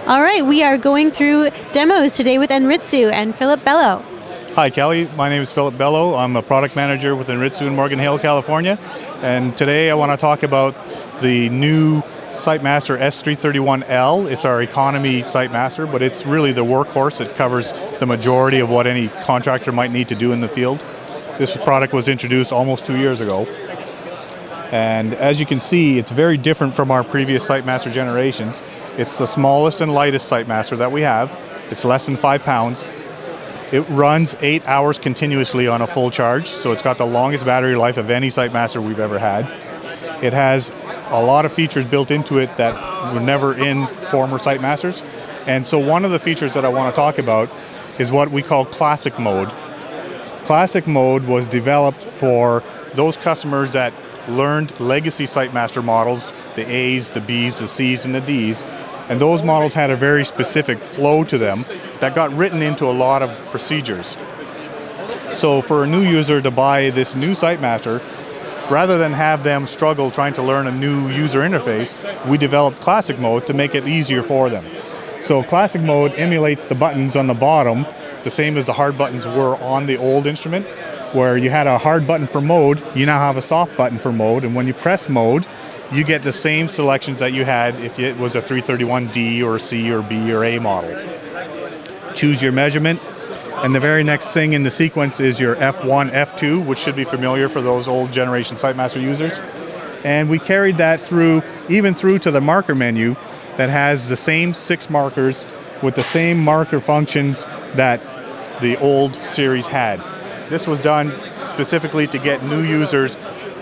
All right, we are going through demos today with Anritsu and Philip Belleau. Hi Kelly, my name is Philip Belleau. I'm a product manager with Anritsu in Morgan Hill, California. And today I want to talk about the new SiteMaster S331L. It's our economy SiteMaster, but it's really the workhorse. It covers the majority of what any contractor might need to do in the field. This product was introduced almost 2 years ago. And as you can see, it's very different from our previous SiteMaster generations. It's the smallest and lightest SiteMaster that we have. It's less than 5 pounds. It runs 8 hours continuously on a full charge, so it's got the longest battery life of any SiteMaster we've ever had. It has a lot of features built into it that were never in former SiteMasters. And so one of the features that I want to talk about is what we call Classic Mode. Classic Mode was developed for those customers that learned legacy SiteMaster models, the A's, the B's, the C's, and the D's. And those models had a very specific flow to them that got written into a lot of procedures. So for a new user to buy this new SiteMaster, rather than have them struggle trying to learn a new user interface, we developed Classic Mode to make it easier for them. So Classic Mode emulates the buttons on the bottom, the same as the hard buttons were on the old instrument, where you had a hard button for mode, you now have a soft button for mode, and when you press mode, you get the same selections that you had if it was a 331D or a C or B or A model. Choose your measurement, and the very next thing in the sequence is your F1, F2, which should be familiar for those old generation SiteMaster users. And we carried that through, even through to the marker menu that has the same 6 markers with the same marker functions that the old series had. This was done specifically to get new users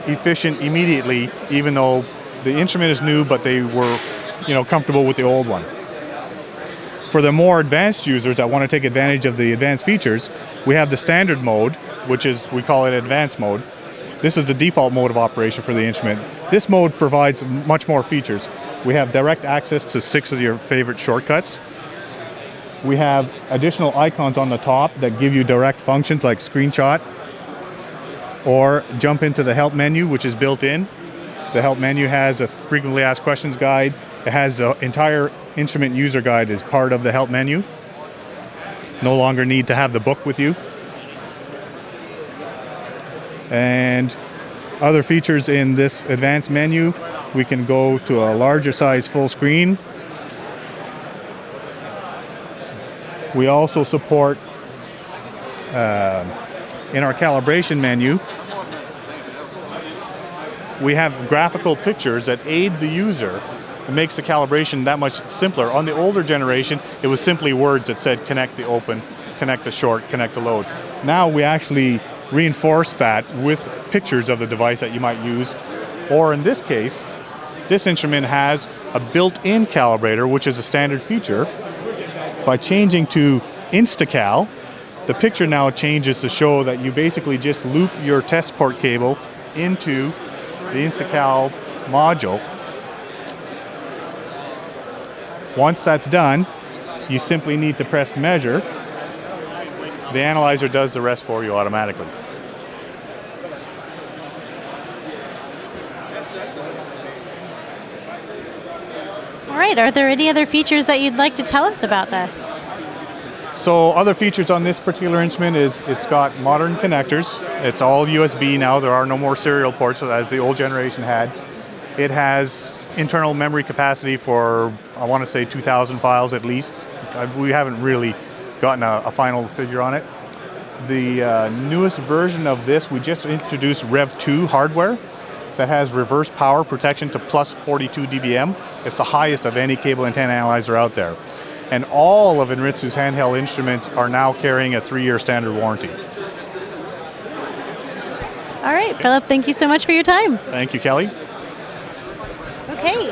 efficient immediately, even though the instrument is new, but they were, comfortable with the old one. For the more advanced users that want to take advantage of the advanced features, we have the standard mode, which is, we call it advanced mode. This is the default mode of operation for the instrument. This mode provides much more features. We have direct access to 6 of your favorite shortcuts. We have additional icons on the top that give you direct functions like screenshot, or jump into the help menu, which is built in. The help menu has a frequently asked questions guide. It has the entire instrument user guide as part of the help menu. No longer need to have the book with you. And other features in this advanced menu, we can go to a larger size full screen. We also support, in our calibration menu, we have graphical pictures that aid the user. It makes the calibration that much simpler. On the older generation, it was simply words that said connect the open, connect the short, connect the load. Now we actually reinforce that with pictures of the device that you might use. Or in this case, this instrument has a built-in calibrator, which is a standard feature. By changing to InstaCal, the picture now changes to show that you basically just loop your test port cable into the InstaCal module. Once that's done, you simply need to press measure. The analyzer does the rest for you automatically. All right, are there any other features that you'd like to tell us about this? So other features on this particular instrument is it's got modern connectors. It's all USB now. There are no more serial ports as the old generation had. It has internal memory capacity for, I want to say 2,000 files at least. We haven't really gotten a final figure on it. The newest version of this, we just introduced Rev 2 hardware that has reverse power protection to plus 42 dBm. It's the highest of any cable antenna analyzer out there. And all of Anritsu's handheld instruments are now carrying a 3-year standard warranty. All right, Philip, thank you so much for your time. Thank you, Kelly. Okay.